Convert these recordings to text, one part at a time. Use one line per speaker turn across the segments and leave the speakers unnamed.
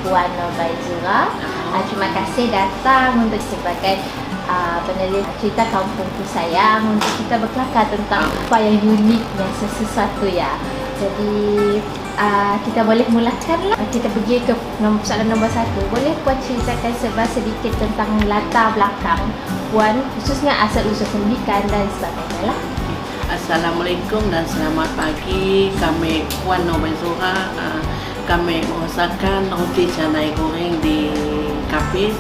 Puan Baizura. Terima kasih datang untuk sebagai penulis cerita Kampungku Sayang, untuk kita berkelakar tentang apa yang uniknya sesuatu ya. Jadi kita boleh mulakan lah. Kita pergi ke soalan nombor 1. Boleh Puan ceritakan sedikit tentang latar belakang Puan, khususnya asal usul pendidikan dan sebagainya lah.
Assalamualaikum dan selamat pagi. Kami Puan Baizura. Kami mengusahakan roti canai goreng di kafe.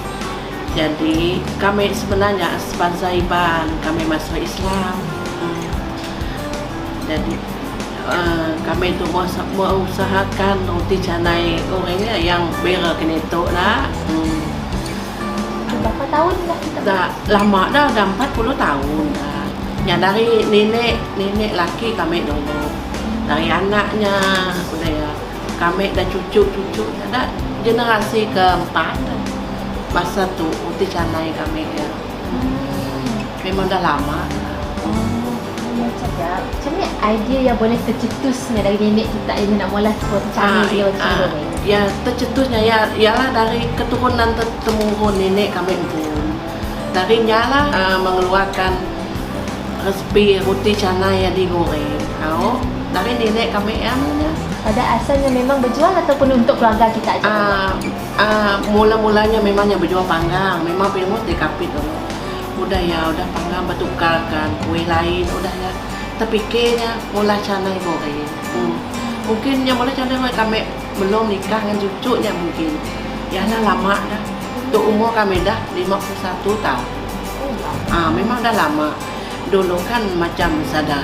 Jadi kami sebenarnya sebangsa Iban, kami masuk Islam. Jadi kami tu mengusahakan roti canai gorengnya yang bera kenetok lah.
Berapa tahun dah kita?
Dah lama dah 40 tahun dah. Yang dari nenek laki kami dulu, dari anaknya udah ya, kami dah cucu dah generasi keempat dah. Masa tu roti canai kami ya. Memang dah lama.
Macam ni idea yang boleh tercetusnya dari nenek kita ini nak mula roti canai dia roti goreng.
Ya tercetusnya ya ialah dari keturunan temurun nenek kami pun. Darinya lah mengeluarkan resipi roti canai yang digoreng. Dari nenek kami namanya.
Pada asalnya memang berjual ataupun untuk keluarga kita aja?
Mula-mulanya memang yang berjual panggang. Memang primus di kapit dulu. Udah panggang bertukarkan kue lain. Udah ya terpikirnya mula canai goreng. Mungkin yang mula canai goreng kami belum nikah dengan cucunya mungkin. Yalah lama dah. Untuk umur kami dah 51 tahun. Memang dah lama. Dulu kan macam sada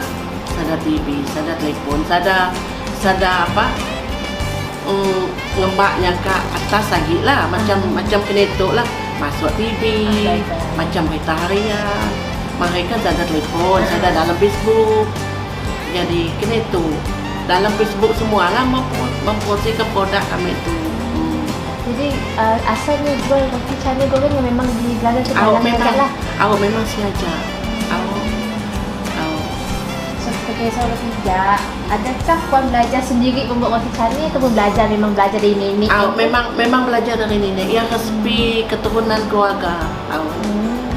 TV, sada telepon, sada apa ngembaknya ke atas lagi lah, macam kenetok lah, masuk TV, macam berita harian, mereka sada telepon, sada dalam Facebook. Jadi kenetok dalam Facebook semua lah mempromosikan produk kami tu.
Jadi asalnya jual roti canai goreng yang memang di belakang ke dalam lah.
Memang sengaja.
Sebagai seorang tidak, adakah Puan belajar sendiri membuat roti canai ataupun memang belajar dari nenek?
Memang belajar dari nenek. Yang resipi keturunan keluarga.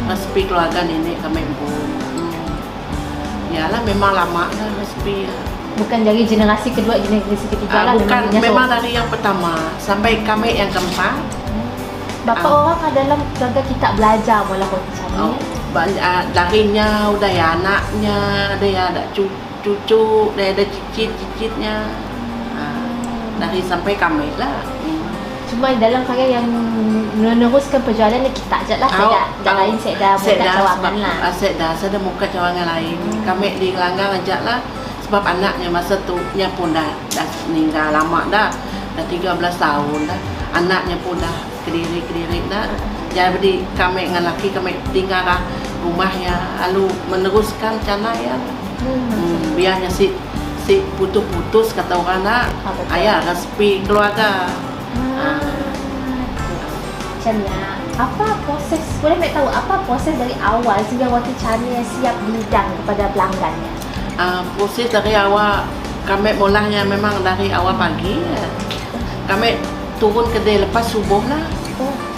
Resipi keluarga nenek kami pun. Yalah memang lama lah resipi.
Bukan dari generasi kedua, generasi ketiga lah.
Bukan, memang dari yang pertama sampai kami yang keempat.
Berapa orang dalam keluarga kita belajar mula roti canai?
Darinya udah ya anaknya, ada ya ada cucu, ada cicit-cicitnya, dari sampai kami lah.
Cuma dalam karya yang meneruskan perjualan kita aja lah. Saya lain saya dah buka cawangan lah. Saya
dah buka cawangan lain. Kami di Gelanggang aja lah. Sebab anaknya masa tu nya pun dah meninggal lama dah 13 tahun dah. Anaknya pun dah kediri dah. Jadi kami dengan laki kami tinggal rumah ya, lalu meneruskan canai ya. Biarnya si putus-putus kata orang nak, ayah resipi keluarga.
Macamnya, apa proses, boleh nak tahu apa proses dari awal sehingga roti canai siap dihidang kepada pelanggannya?
Proses dari awal kami mulanya memang dari awal pagi. Kami turun kedai lepas subuh lah.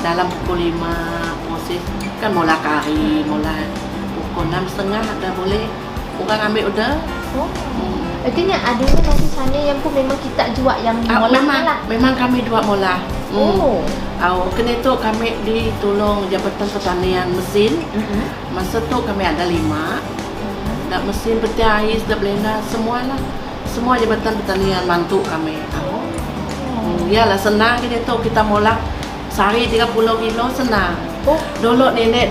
Dalam pukul 5 proses kan mula kari, mula pukul 6.30 dah boleh orang ambil order.
Artinya adanya roti canai yang pun memang kita jual yang molah lah.
Memang kami jual molah. Kena tu kami ditolong Jabatan Pertanian mesin. Masa tu kami ada 5. Dah mesin peti air, dah blender, semualah. Semua Jabatan Pertanian bantu kami. Yalah senang kita molah sehari 30 kilo senang. Dulu nenek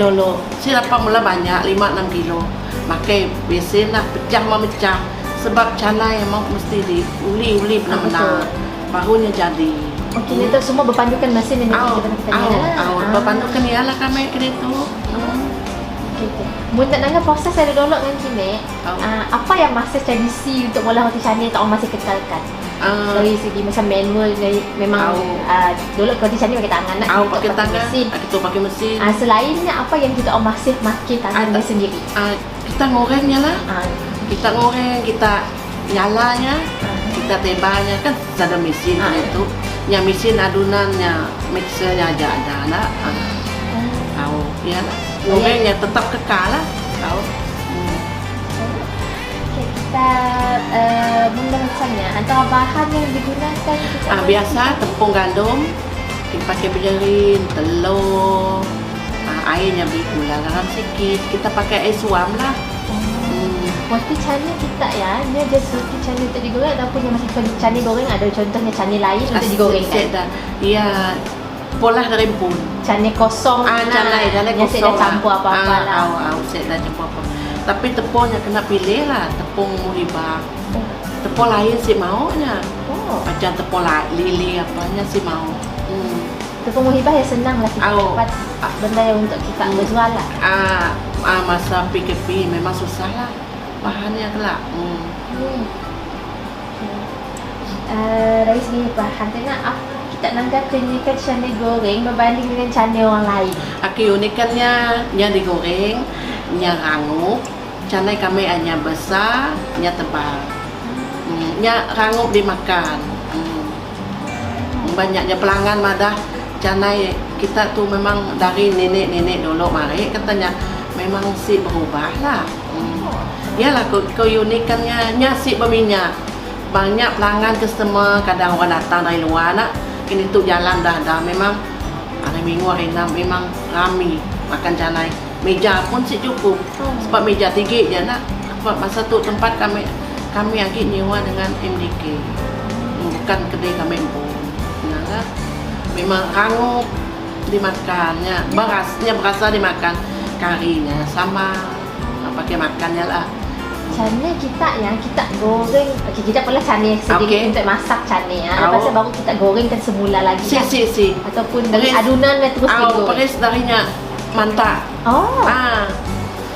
saya dapat mula banyak 5-6 kilo. Makai besin lah, pecah. Sebab canai memang mesti diuli benar-benar. Barunya jadi.
Okey, itu semua berpandukan mesin yang
berpandukan ialah kami kena tu.
Mun nak nanya proses ada dolok dengan kini, apa yang masih tradisi untuk mula roti canai tak masih kekalkan? Dari segi macam manual, memang dolok roti canai pakai tangan nak,
pakai tangan, kita pakai mesin.
Selainnya apa yang kita masih pakai tangan sendiri?
Kita gorengnya lah. Kita goreng, kita nyalanya, kita tebanya kan ada mesin itu. nya mesin adunannya mixernya aja ada lah. Tahu ya lah. Gorengnya tetap kekal lah. Tahu.
Okay, kita membahasannya antara bahan yang digunakan kita
Biasa tepung gandum dipakai berjerin, telur, airnya beri gula garam sikit. Kita pakai air suam lah.
Roti canai kita ya, ini ada roti canai untuk digoreng ataupun yang masih canai goreng ada contohnya canai lain untuk digoreng kan?
Iya, pola dari bun.
Canai kosong
Canai
yang saya dah
kosong
campur apa-apa lah.
Saya dah campur apa. Tapi tepungnya kena pilih lah, tepung muhibah. Tepung lain sih maunya. Macam tepung lili apanya sih mau.
Tepung muhibah yang senang lah kita dapat benda yang untuk kita berjual lah.
Masa PKP memang susah lah. Bahannya kelak.
Dari segi bahan, kita nanggap keunikan canai goreng berbanding dengan canai orang lain.
Keunikannya, nya digoreng, nya rangup, canai kami hanya besar, nya tebal. Nya rangup dimakan. Banyaknya pelanggan madah canai kita tuh memang dari nenek-nenek dulu mari katanya memang si berubah lah. Yalah keunikannya nyasi berminyak. Banyak pelanggan customer, kadang orang datang dari luar nak. Ini tuh jalan dah memang hari Minggu hari 6 memang ramai makan canai. Meja pun si cukup. Sebab meja 3 je nak. Sebab masa tu tempat kami lagi nyewa dengan MDK. Bukan kedai kami pun. Nah, memang rangup dimakannya. Berasa dimakan karinya sama pakai makannya lah.
Canai kita goreng. Okey, kita pula canai sedikit untuk masak canai ya. Lepas tu baru kita gorengkan semula lagi.
Si.
Ataupun dari adunan terus digoreng.
Peris darinya mantap.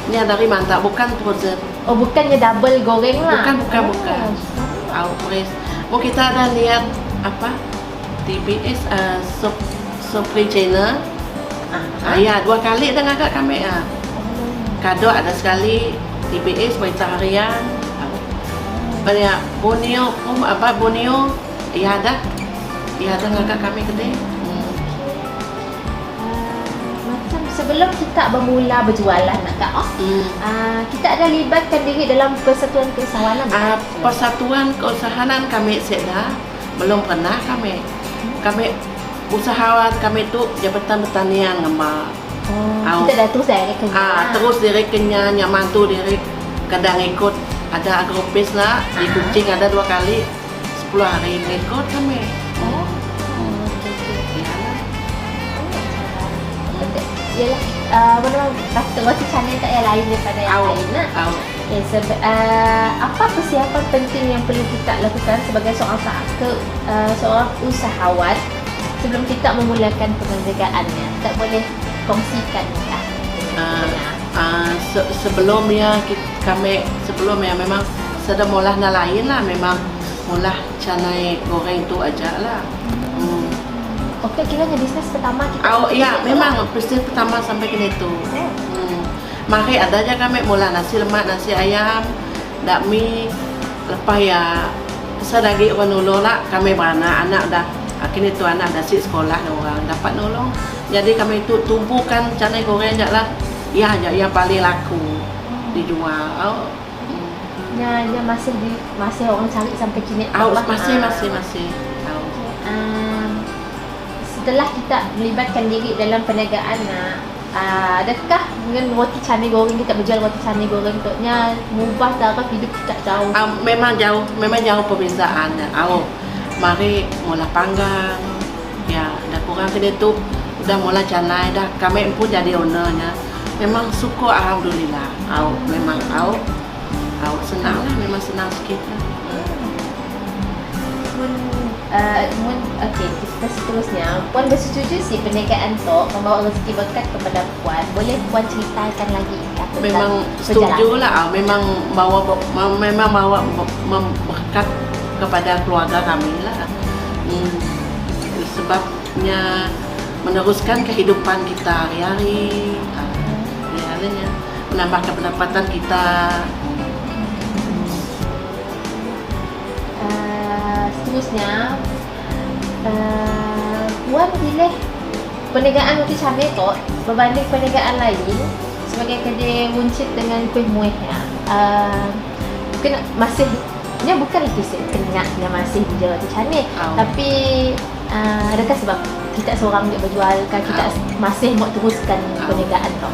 Ini dari mantap, bukan frozen.
Bukannya double goreng lah.
Bukan. Peris. Kita ada lihat apa? TBS Supply Channel. Ya, 2 kali dah ngagak kami Kado ada sekali TBS berita harian. Banyak Borneo, iya ada ngagak kami kedai.
Macam sebelum kita bermula berjualan kita ada libatkan diri dalam persatuan keusahawanan.
Persatuan keusahawanan kami sedang belum pernah kami usahawan kami tu Jabatan Pertanian ngembak.
Kita dah terus direct kerja.
Terus direct kerja, nyaman tu direct kadang ikut ada agrobis lah di Kuching ada 2 kali 10 hari ikut kami.
Yalah, kata roti canai tak yang lain daripada yang lain lah. Apa persiapan penting yang perlu kita lakukan sebagai seorang usahawan sebelum kita memulakan perniagaannya? Tak boleh kongsikan lah.
Sebelumnya memang sedang mulah lain lah, memang mulah canai goreng tu aja lah.
Okey, kiranya bisnes pertama kita.
Memang bisnes pertama sampai kini tu. Mari ada aja kami mula nasi lemak, nasi ayam, dakmi. Lepas ya sedagi orang nolong lah, kami beranak anak dah. Kini tu anak dah si sekolah orang dapat nolong. Jadi kami tu tumpukan canai goreng je lah. Ya paling laku dijual.
Ya masih orang cari sampai kini.
Masih.
Setelah kita melibatkan diri dalam perniagaan, adakah dengan roti canai goreng kita berjual roti canai goreng tu mengubah taraf hidup kita jauh?
Memang jauh perbezaannya. Mari mula panggang. Ya, dah kurang kena tu dah mula canai dah. Kami pun jadi ownernya. Memang syukur alhamdulillah. Memang senang lah, memang senang sikit lah.
Okey, kita seterusnya. Puan bersetuju si perniagaan tu membawa rezeki berkat kepada Puan. Boleh Puan ceritakan lagi apa
memang setuju lah. Memang bawa berkat kepada keluarga kami lah. Sebabnya meneruskan kehidupan kita hari-hari. Menambah pendapatan kita.
Seterusnya, Puan pilih perniagaan roti canai tu berbanding perniagaan lain sebagai kedai buncit dengan kuih muih ya. Mungkin masih bukan itu setengahnya masih jual roti canai, tapi adakah sebab kita seorang yang berjual kan kita masih mau teruskan perniagaan tu?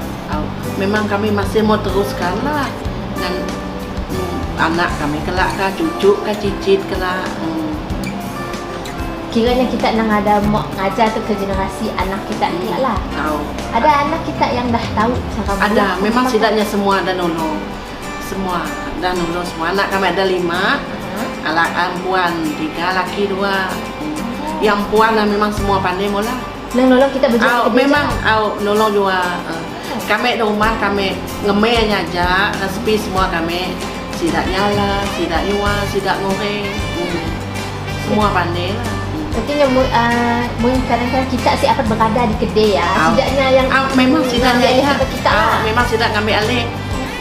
Memang kami masih mau teruskan lah dengan anak kami kelak kah, cucu kah, cicit kelak.
Kiranya kita nak ada mau ngajar tu ke generasi anak kita ni lah. Ada anak kita yang dah tahu cara buat.
Ada, memang setidaknya semua ada nolong. Semua ada nolong semua. Anak kami ada 5, anak perempuan 3, laki 2. Yang puan lah memang semua pandai mula.
Yang nolong kita berjual.
Memang nolong juga. Kami di rumah kami ngemenya aja, resipi semua kami. Sidak nyala, sidak nyua, sidak ngoreng. Semua pandai lah.
Artinya kadang-kadang kita si akan berada di kedai ya. Setidaknya yang
memang setidaknya ya.
Kita lah.
Memang sidak ngambil alih.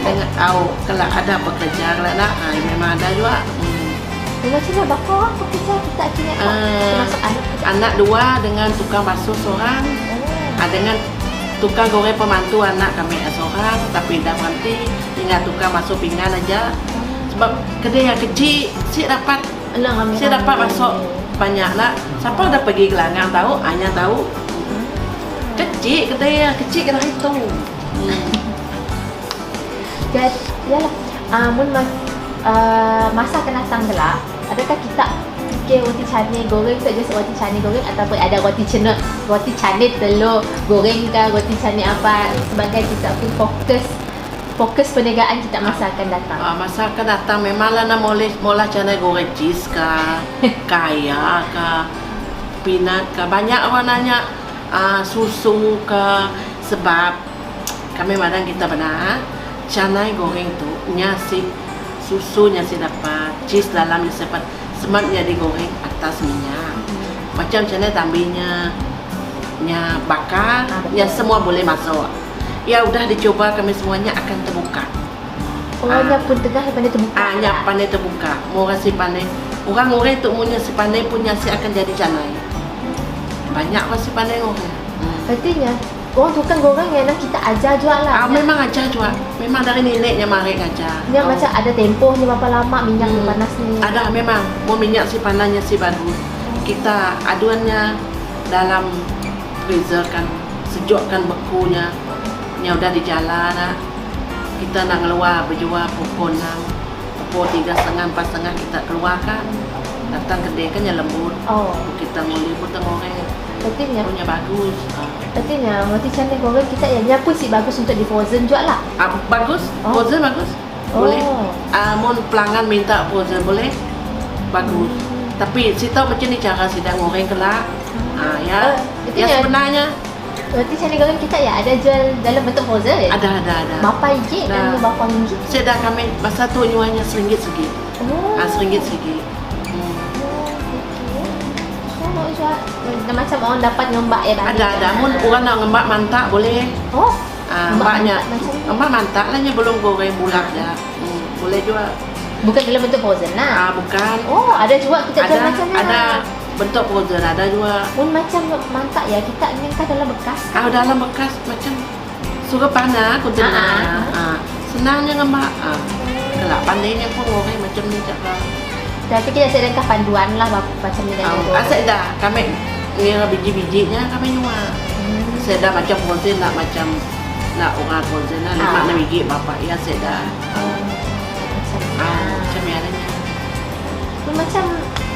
Dengan kalau ada bekerja kalau nak, memang ada juga.
Macam mana bakal bekerja kita akhirnya termasuk
anak 2 dengan tukang basuh seorang. Dengan tukang goreng pembantu anak kami seorang, tapi dah berhenti tinggal tukang masuk pinggan aja. Sebab kedai yang kecil, saya dapat masuk banyak lah. Siapa dah pergi ke Langgang tahu, hanya tahu. Kecil kedai yang kecil kena hitung.
Jadi, yalah. Masa akan datang kelak, adakah kita fikir roti canai goreng tu je roti canai goreng ataupun ada roti canai telur goreng ke, roti canai apa sebagai kita pun fokus perniagaan kita masa akan datang.
Masa akan datang memanglah nak mula canai goreng cheese ke, kaya ke, peanut ke, banyak orang nanya susu ke, sebab kami madang kita benar canai goreng tu nyasi susunya si dapat, cheese dalamnya dapat, sematnya digoreng atas minyak. Macam canai tambahnya bakar, semua boleh masuk. Ya udah dicoba kami semuanya akan terbuka.
Orangnya pun tengah pandai terbuka.
Pandai terbuka. Mau si pandai. Orang-orang tu punya si pandai punya si akan jadi canai. Banyak orang si pandai orang.
Artinya orang tukang goreng yang kita ajar jual lah.
Memang ajar jual. Memang dari neneknya mari ajar.
Dia macam ada tempohnya berapa lama minyak panas ni.
Ada memang. Mau minyak si panasnya si bagus. Kita aduannya dalam freezer kan, sejukkan bekunya. Yang udah di jalan kita nak keluar berjual pukul 3:30, 4:30 kita keluarkan. Datang kedai kan yang lembut. Kita nguli pun tengoreng.
Artinya
punya bagus.
Artinya roti canai goreng kita yang pun si bagus untuk di frozen jual lah.
Bagus, frozen bagus. Boleh. Mau pelanggan minta frozen boleh. Bagus. Tapi si tahu macam ni cara sidang goreng kelak. Ya sebenarnya
roti canai goreng kita ya ada jual dalam bentuk frozen.
Ada.
Berapa ringgit dan berapa ringgit?
Saya dah kami masa tu nyuanya RM1 segi. RM1 segi.
Macam orang dapat ngembak ya.
Ada. Mun orang nak ngembak mantak boleh. Ngembaknya mantak lah nya belum goreng bulat dah. Boleh juga.
Bukan dalam bentuk frozen lah.
Bukan.
Ada juga kita jual macam ni.
Ada. Bentuk frozen ada juga.
Macam mantak ya kita inginkan dalam bekas.
Dalam bekas macam suka panas kontainer. Senangnya ngembak. Kalau pandainya pun goreng macam ni cakap.
Tapi kita sedangkan panduan lah macam ni dan itu.
Saya dah kami ni biji-bijinya kami nyuat. Saya dah macam frozen macam orang frozen 5-6 biji bapak ya saya dah. Macam ni adanya.
Macam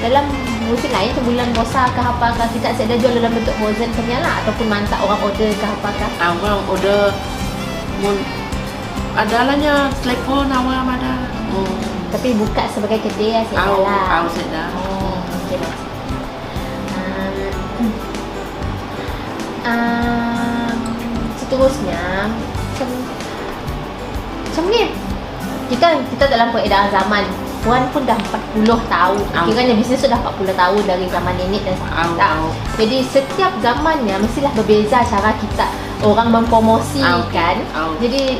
dalam musim lain sebulan puasa ke apakah kita ada jual dalam bentuk frozen punya lah ataupun mantak orang order ke apakah?
Orang order adalahnya telefon awam ada.
Tapi buka sebagai kedai saya lah.
Saya dah.
Okey baik. Seterusnya macam ni kita dalam peredaran zaman. Puan pun dah 40 tahun. Kiranya bisnes sudah 40 tahun dari zaman nenek dan sampai kita. Jadi setiap zamannya mestilah berbeza cara kita orang mempromosikan. Jadi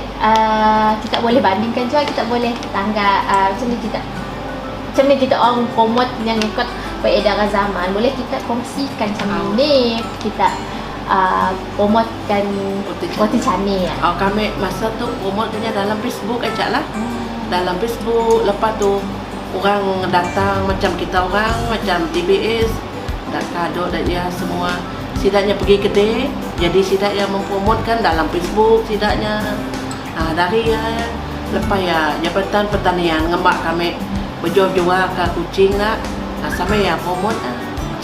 kita boleh bandingkan juga, kita boleh tangga macam ni kita orang promote yang ikut peredaran zaman, boleh kita kongsikan sama ni kita promotkan roti canai ya.
Kami masa tu promotnya dalam Facebook aja lah. Dalam Facebook, lepas tu orang datang macam kita orang, macam TBS, dak kado dan dia semua. Sidaknya pergi kedai, jadi sidak yang mempromotkan dalam Facebook sidaknya. Dari lepas ya Jabatan Pertanian ngembak kami berjual-jual ke kucing nak, sampai ya promot.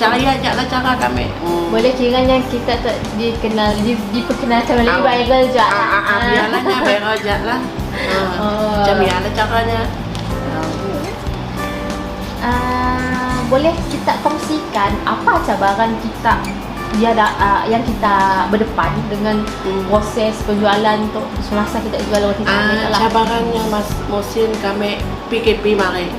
Cari aja lah cara kami.
Boleh kiranya kita dikenal, diperkenalkan oleh viral je.
Biarlah viral je lah. Macam mana caranya?
Boleh kita kongsikan apa cabaran kita yang kita berdepan dengan proses penjualan untuk semasa kita jual roti canai lah.
Cabarannya musim kami PKP mari.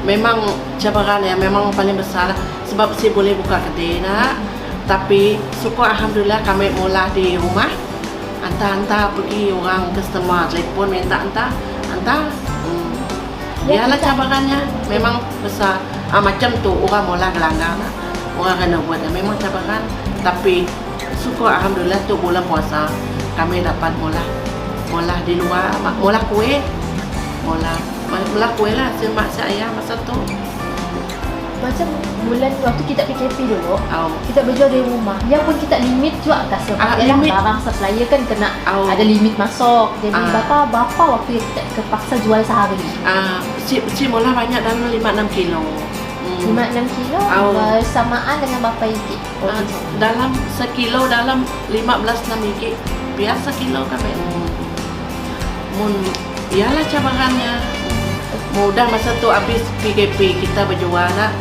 Memang cabaran yang memang paling besar sebab saya boleh buka kedai nak, tapi syukur alhamdulillah kami mula di rumah, hantar pergi orang customer telefon minta hantar. Ialah cabarannya memang besar. Macam tu orang mula gelanggar nak, orang kena buat memang cabaran, tapi syukur alhamdulillah tu bulan puasa kami dapat mula di luar, mula kuih lah semak saya masa tu.
Macam bulan waktu kita PKP dulu, kita berjual di rumah. Ya pun kita limit juga kat sebab barang supplier kan kena ada limit masuk. Jadi berapa waktu yang kita terpaksa jual sehari?
Si mula banyak dalam 5-6 kilo.
5-6 kilo bersamaan dengan berapa ringgit?
Dalam sekilo dalam 15-6 ringgit. Biasa kilo kami. Ialah cabarannya. Mudah masa tu habis PKP kita berjual nak.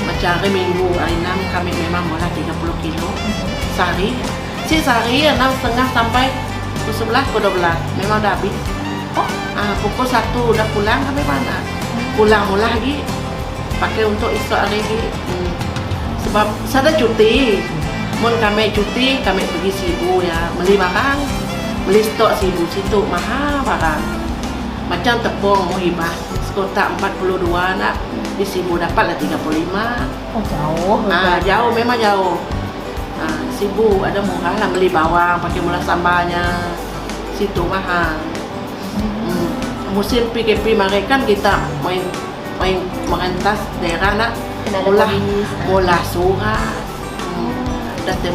Macam hari Minggu, hari 6 kami memang mula 30 kilo sehari. Sehari 6.30 sampai pukul 11 ke 12 memang dah habis. Pukul 1 dah pulang kami mana. Pulang mula lagi pakai untuk esok hari lagi. Sebab saya cuti. Mun kami cuti, kami pergi Sibu ya, beli barang. Beli stok Sibu situ mahal barang. Macam tepung Muhibah sekotak 42 nak, di Sibu dapatlah 35.
Jauh.
Jauh memang jauh. Sibu ada murah lah, beli bawang pakai mula sambalnya. Situ mahal. Musim PKP mari kan kita main merentas daerah nak, mula surat.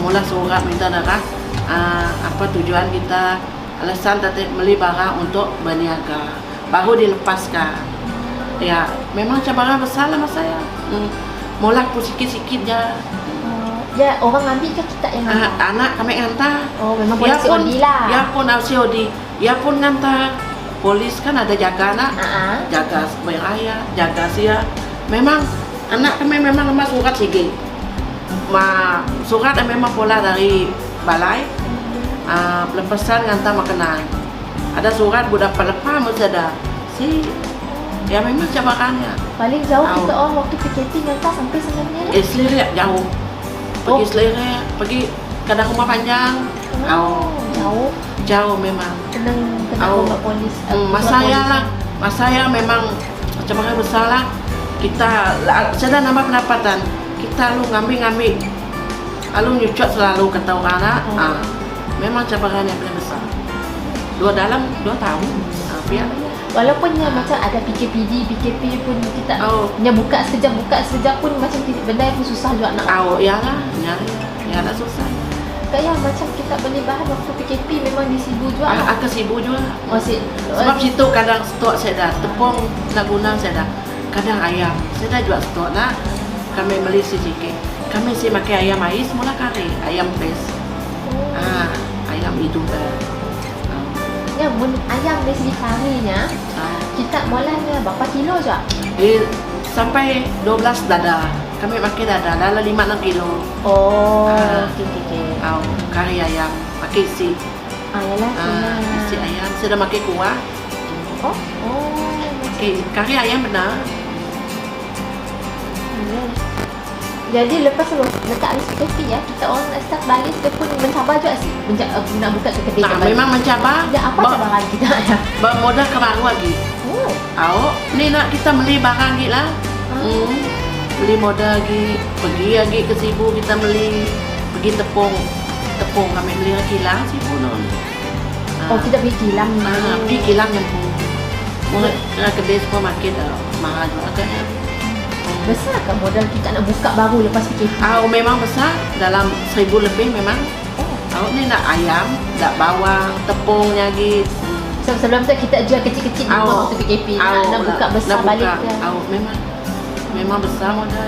Mula surat minta darah. Apa tujuan kita, alasan tadi beli barang untuk berniaga, baru dilepaskan. Ya, memang cabaran besar lah masa saya. Mula pun sikit-sikit je.
Ya, orang ambil ke kita yang hantar?
Anak kami hantar.
Memang polis COD lah.
Ya pun COD. Ya pun hantar. Polis kan ada jaga anak. Jaga bayar raya, jaga sia. Memang anak kami memang lemas surat sikit. Surat memang pola dari balai. Lepasan ngantar makanan. Ada surat budak pelepah mesti ada. Ya memang cabarannya.
Paling jauh kita orang waktu PKP ngantar sampai sebenarnya lah.
Selirik jauh. Pergi Selirik, pergi kadang rumah panjang. Jauh memang.
Kena buat polis.
Mas saya memang cabaran besar lah. Kita sudah nambah pendapatan. Kita ngambil. Lalu nyucuk selalu kata orang nak. Memang cabaran yang paling besar. 2 tahun.
Walaupun macam ada PKP pun kita buka sekejap pun macam benda yang pun susah juga nak.
Yalah susah.
Kayak macam kita beli bahan waktu PKP memang di Sibu juga.
Ke Sibu juga. Sebab situ kadang stok saya dah, tepung nak guna saya dah. Kadang ayam, saya dah jual stok nak. Kami beli sedikit. Kami sih pakai ayam ais mula kari, ayam pes. Ayam itu dah.
Ya, ayam dari segi karinya, kita mulanya berapa kilo je?
Sampai 12 dada. Kami pakai dada, dalam 5-6 kilo.
Okey.
Kari ayam, pakai isi.
Yalah,
isi ayam, saya dah pakai kuah. Kari ayam benar.
Jadi lepas letak habis PKP ya, kita orang nak start balik, kita pun mencabar juga sih nak buka kedai.
Memang mencabar.
Ya, apa cabaran kita ya?
Bermodal ke baru lagi. Ni nak kita beli barang lagi lah. beli modal lagi, pergi lagi ke Sibu kita pergi tepung kami beli kilang Sibu non.
Oh, kita pergi kilang.
Pergi kilang yang pun. Mau kedai supermarket mahal juga kayaknya.
Besar kan modal kita nak buka baru lepas PKP?
Memang besar, dalam 1,000 lebih memang. Ni nak ayam, nak bawang, tepungnya lagi.
Sebelum tu kita jual kecil-kecil waktu PKP. Nak buka besar balik ke?
Memang besar modal.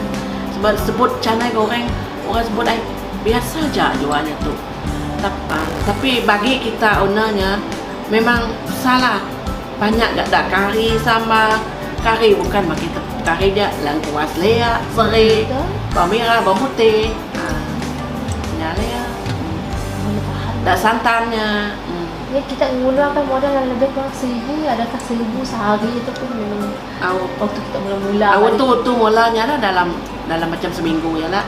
Sebab sebut canai goreng, orang sebut biasa aja jualnya tu. Tapi bagi kita ownernya memang salah. Banyak tak kari sama kari bukan bagi kari dia lengkuas leak, serai, bawang merah, bawang putih. Nyalea. Tak santannya.
Ya, kita menggunakan modal yang lebih kurang 1,000, adakah 1,000 sehari itu pun memang waktu kita mula-mula.
Tu mulanya lah dalam macam seminggu ya lah.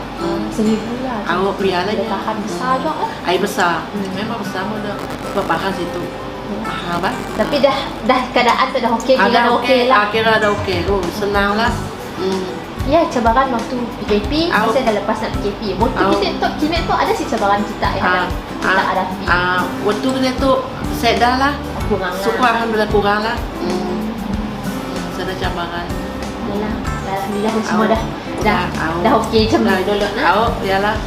1,000 lah.
Awak biarlah je.
Bahan besar juga.
Air besar. Memang besar modal. Bahan situ. Mahal bah.
Tapi dah keadaan tu dah okey,
dah
okey lah.
Kira dah okey. Senang lah.
Ya, cabaran waktu PKP, saya dah lepas nak PKP. Waktu kita tu ada sih cabaran kita yang kita hadapi.
Waktu kita tu saya dah lah.
Kurang lah.
Syukur alhamdulillah kurang lah. Saya dah cabaran.
Yalah, alhamdulillah semua dah okey macam dulu nah.
Yalah.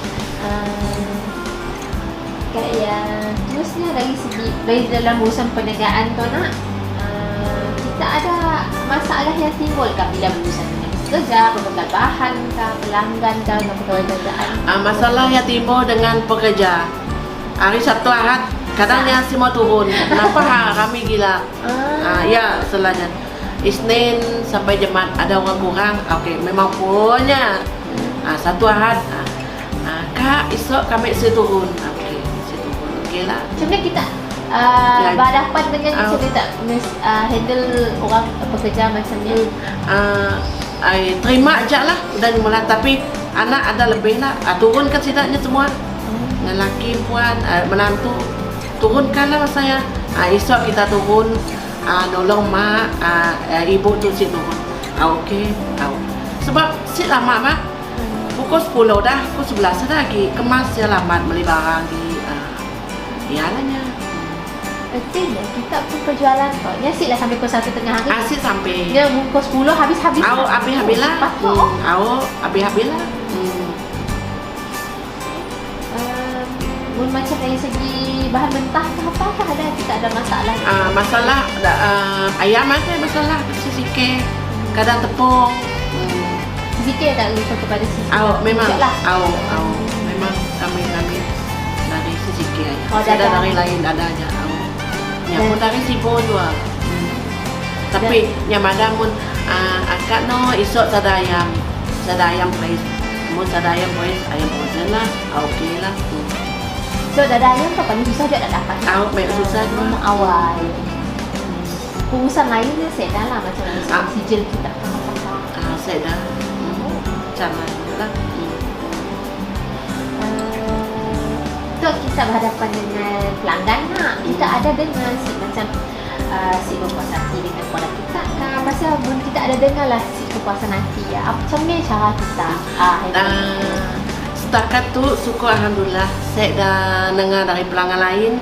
Kayak terusnya dari dalam urusan perniagaan tu nak, kita ada masalah yang timbul kan bila berurusan dengan pekerja, pembekal bahan kah, pelanggan kah, dengan pegawai kerajaan?
Masalah yang timbul dengan pekerja. Hari Sabtu Ahad kadangnya semua turun. Kenapa kami gila? Ya selanya Isnin sampai Jumat ada orang kurang. Okey, memang punya. Satu Ahad Kak, esok kami turun. Okey, turun. Okeylah.
Macam mana kita berhadapan dengan macam ni tak handle orang pekerja macam ni?
Terima aja lah udah mula, tapi anak ada lebih lah. Turun kan setidaknya semua. Lelaki, puan, menantu turunkanlah saya. Esok kita turun nolong mak, ibu tu si turun. Okey. Sebab si lama mak pukul 10 dah, pukul 11 dah lagi kemas ya lambat beli barang di ialahnya.
Betul ya, kita pun perjualan kok. Ya sih lah sampai pukul 1 tengah hari.
Asyik sampai.
Ya pukul 10 habis.
Habis lah. Habis lah.
Macam dari segi bahan mentah ke apa ada kita ada masalah?
Masalah ayam ada masalah sikit. Kadang tepung.
Sikit tak lupa kepada sisi.
Memang. Memang kami dari sikit aja.
Ada
dari lain ada aja. Ya pun dari Sibu juga. Tapi yang madam pun akak no esok sada ayam fresh. Mun sada ayam fresh, ayam frozen lah. Okey lah.
So dada ayam tu paling susah juga nak dapat.
Memang susah
memang awal. Urusan lainnya saya dah lah macam sijil kita.
Saya dah. Cara lah.
Tu kita berhadapan dengan pelanggan nak. Kita ada dengan macam si berpuas hati dengan produk kita kan. Pasal pun kita ada dengar lah si kepuasan hati ya. Macam ni cara kita.
Setakat tu syukur alhamdulillah saya dah dengar dari pelanggan lain.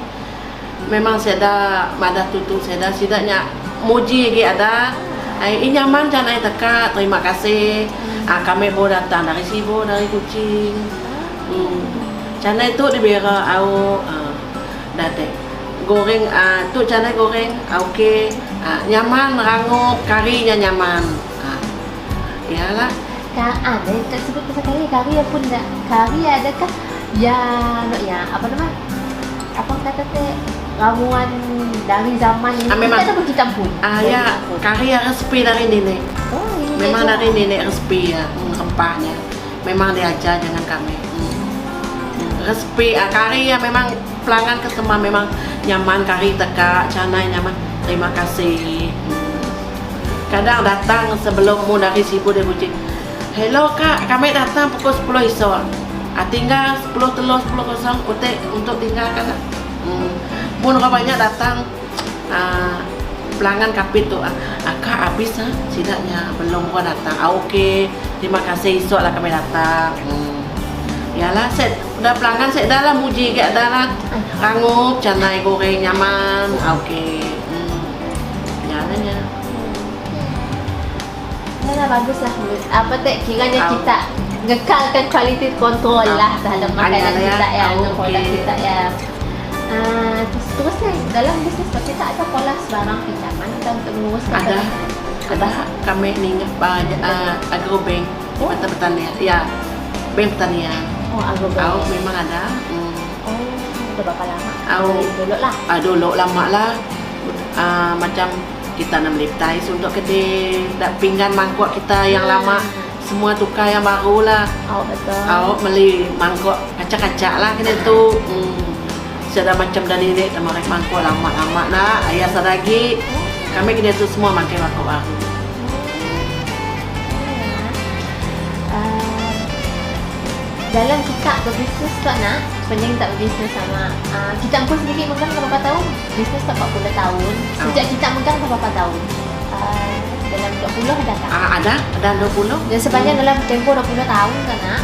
Memang saya dah madah tutup saya dah setidaknya muji lagi ada. Ini nyaman jangan teka, terima kasih. Kami baru datang dari Sibu, dari Kuching. Cana itu dibera datek. Goreng tu cana goreng okey. Nyaman rangup, karinya nyaman. Iyalah.
Ada tak sebut pasal kari pun tak. Kari adakah yang apa nama? Apa kata teh ramuan dari zaman ini
memang,
kita kita pun.
Ya, kari resep dari nenek. Memang dari nenek resep ya, rempahnya. Memang diajar dengan kami. Resep kari ya memang pelanggan ke semua memang nyaman kari teka, canai nyaman. Terima kasih. Kadang datang sebelum mu dari Sibu dia Kuching. Hello kak, kami datang pukul 10 esok. Tinggal 10 telur 10 kosong untuk tinggalkan lah. Mun orang banyak datang pelanggan kapit tu, Kak habis sidaknya belum gua datang. Okey, terima kasih, esok lah kami datang. Yalah, set dah pelanggan set dah lah muji kat dah lah. Rangup, canai goreng nyaman. Okey. Yalah.
Nah, bagus lah. Apa tak kiranya kita ngekalkan kualiti kontrol lah terhadap makanan kita ya, produk kita ya. Terusnya dalam bisnes kita ada pola barang pinjaman kita untuk menguruskan
ada kami ni agrobank mata pertanian ya, bank pertanian.
Agrobank.
Memang ada.
Udah berapa lama?
Dulu lah. Dulu lama lah. Macam kita nak beli tais untuk kedai, dak pinggan mangkuk kita yang lama semua tukar yang baru lah.
Betul.
Beli mangkuk kacak-kacak lah kena tu. Sudah macam dah nenek dah makan mangkuk lama-lama lah. Ayah sadagi kami kena tu semua makan mangkuk baru.
Dalam kita berbisnes tak nak, pening tak berbisnes sama. Kita pun sendiri megang berapa tahun? Bisnes tak 40 tahun. Sejak kita megang berapa tahun? Dalam 20 ada tak?
Ada 20.
Dan sepanjang dalam tempoh 20 tahun kan nak,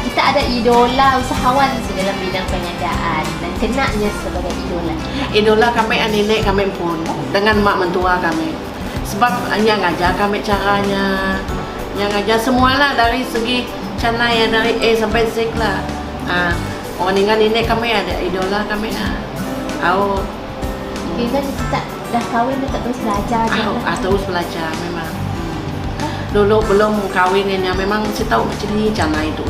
kita ada idola usahawan dalam bidang perniagaan dan kenaknya sebagai idola.
Idola kami nenek kami pun dengan mak mentua kami. Sebab yang ngajar kami caranya, yang ngajar semualah dari segi canai dari A sampai Z lah. Orang dengan nenek kami ada idola kami.
Kita dah kahwin dah tak terus belajar je.
Terus belajar memang. Dulu belum kahwinnya memang saya tahu macam ni canai itu,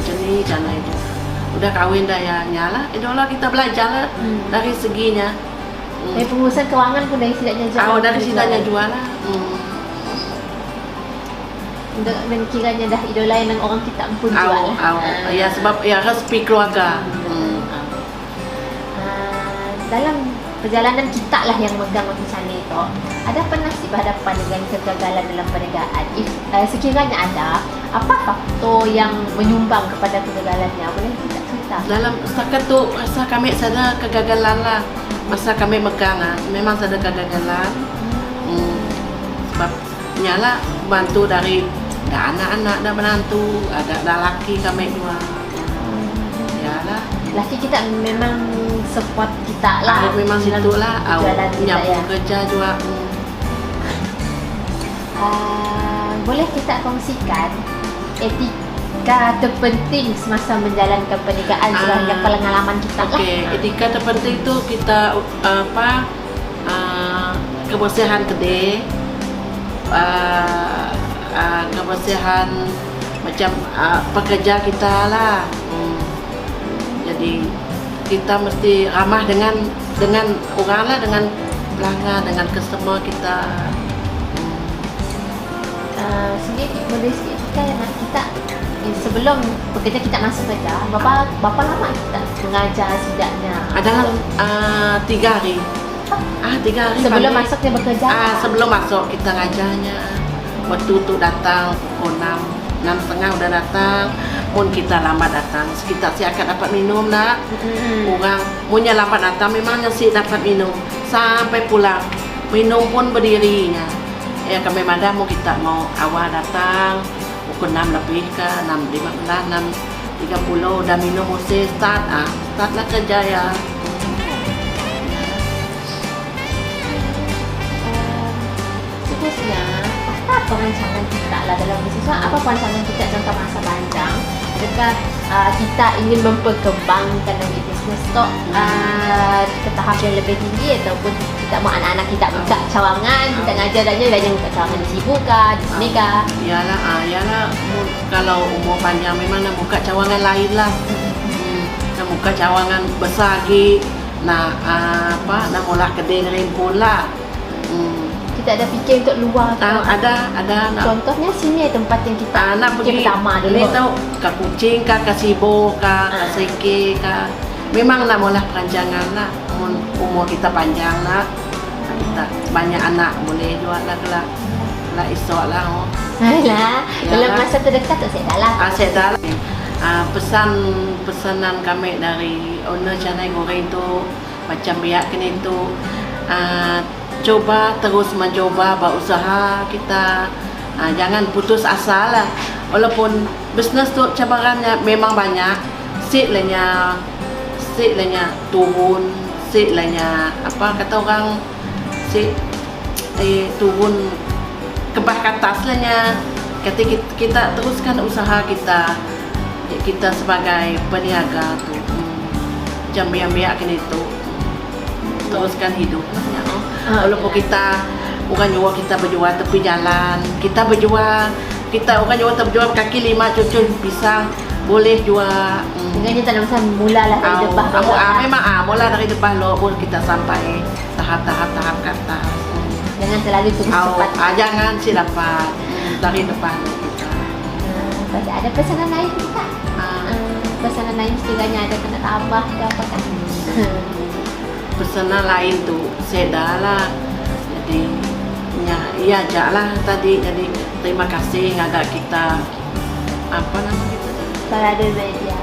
Udah kahwin dah ya, nyala idola kita belajar lah dari seginya.
Pengurusan kewangan pun dari sidaknya jual.
Dari sidaknya jual lah.
Dan kiranya dah idola yang orang kita pun jual.
Ya sebab ya respi keluarga.
Dalam perjalanan kita lah yang megang macam itu, ada pernah sih berhadapan dengan kegagalan dalam perniagaan? Sekiranya ada, apa faktor yang menyumbang kepada kegagalannya? Boleh kita cerita?
Dalam setakat tu masa kami ada kegagalan lah. Masa kami megang memang ada kegagalan. Sebab nyala bantu dari dah anak-anak, dah menantu, ada laki kami dua. Yalah.
Laki kita memang support kita lah.
Memang situ lah. Nyapu kerja juga.
Boleh kita kongsikan etika terpenting semasa menjalankan perniagaan sebagai pengalaman kita lah.
Etika terpenting tu kita kebersihan kedai, kebersihan macam pekerja kita lah. Jadi kita mesti ramah dengan orang lah, dengan pelanggan, dengan customer kita.
Sendiri boleh sikit nak kita sebelum bekerja kita masuk kerja, berapa lama kita mengajar setidaknya?
Adalah 3 hari. 3 hari
sebelum masuknya bekerja.
Sebelum masuk kita ngajarnya. Waktu tu datang pukul 6:30 udah datang. Pun kita lambat datang, kita si akan dapat minum nak. Orang punya lambat datang memangnya si dapat minum sampai pulang. Minum pun berdirinya. Ya kami madam kita mau awal datang pukul 6 lebih ke 6:15, 6:30 udah minum mesti start lah kerja ya.
Seterusnya, apa perancangan kita lah dalam bisnes? Apa perancangan kita jangka masa panjang? Adakah kita ingin memperkembangkan lagi bisnes tu ke tahap yang lebih tinggi, ataupun kita mau anak-anak kita buka cawangan, kita ngajar aja yang buka cawangan di Sibu kah, di sini kah?
Yalah, kalau umur panjang memang nak buka cawangan lain lah. Nak buka cawangan besar lagi, nak mula kedai ngerimpun lah.
Kita ada fikir untuk luar ke?
Ada.
Contohnya sini tempat yang kita
nak pergi
pertama dulu.
Ni tahu ke Kuching ke Sibo ke Seke ke. Memang nak mula perancangan lah. Umur kita panjang lah. Kita banyak anak boleh jual lah esok lah.
Dalam masa terdekat tu saya dah lah.
Saya dah lah. Pesanan kami dari owner canai goreng tu macam biar kena tu. terus mencoba berusaha kita. Jangan putus asa lah. Walaupun bisnes tu cabarannya memang banyak, silanya turun, silanya apa kata orang, turun ke atas lahnya. Kita teruskan usaha kita sebagai peniaga tu, jam biak itu teruskan hidup. Walaupun kita orang jual, kita berjual tepi jalan, kita orang jual terjual kaki 5 cucur pisang boleh jual.
Dengan kita nak macam mula lah dari depan.
Memang mula dari depan lo pun kita sampai tahap ke atas.
Jangan terlalu terus cepat.
Jangan silapan dari depan kita.
Ada pesanan lain kita? Pesanan lain sekiranya ada kena tambah ke apa kan?
Pesanan lain tu saya lah. Jadi ya lah tadi. Jadi terima kasih agak kita apa nama kita?
Radio Media.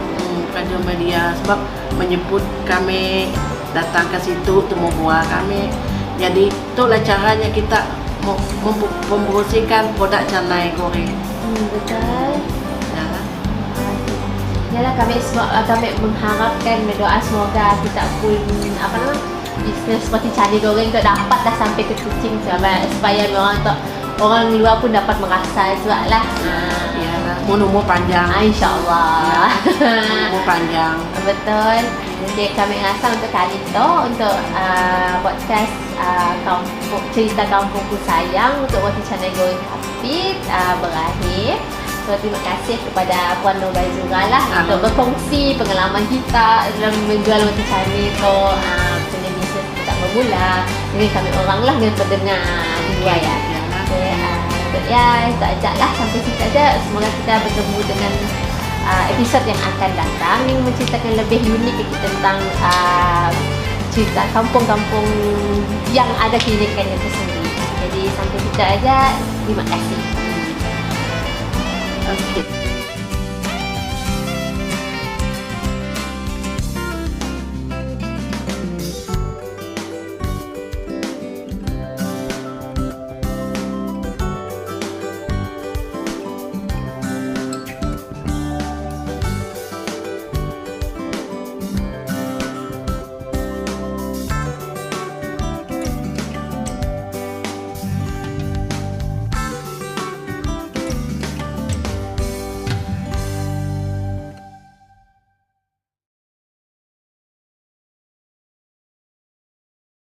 Radio Media sebab menyebut kami datang ke situ temu buah kami. Jadi itulah caranya kita mempromosikan produk canai goreng.
Betul. Yalah kami mengharapkan berdoa semoga kita pun apa nama bisnes seperti canai goreng tu dapatlah sampai ke Kuching supaya orang luar pun dapat merasa juga lah.
Umur panjang.
InsyaAllah.
Umur panjang.
Betul. Jadi kami rasa untuk kali tu untuk podcast cerita kampungku sayang untuk roti canai goreng Hafid berakhir. So terima kasih kepada Puan Nur Baizura lah untuk berkongsi pengalaman kita dalam menjual roti canai tu, punya bisnes kita bermula dengan kami orang lah dengan pendengar di luar ya. Ya, itu aja lah sampai situ saja. Semoga kita bertemu dengan episod yang akan datang yang menceritakan lebih unik tentang cerita kampung-kampung yang ada keunikannya tersendiri. Jadi sampai situ aja. Terima kasih.
Okay.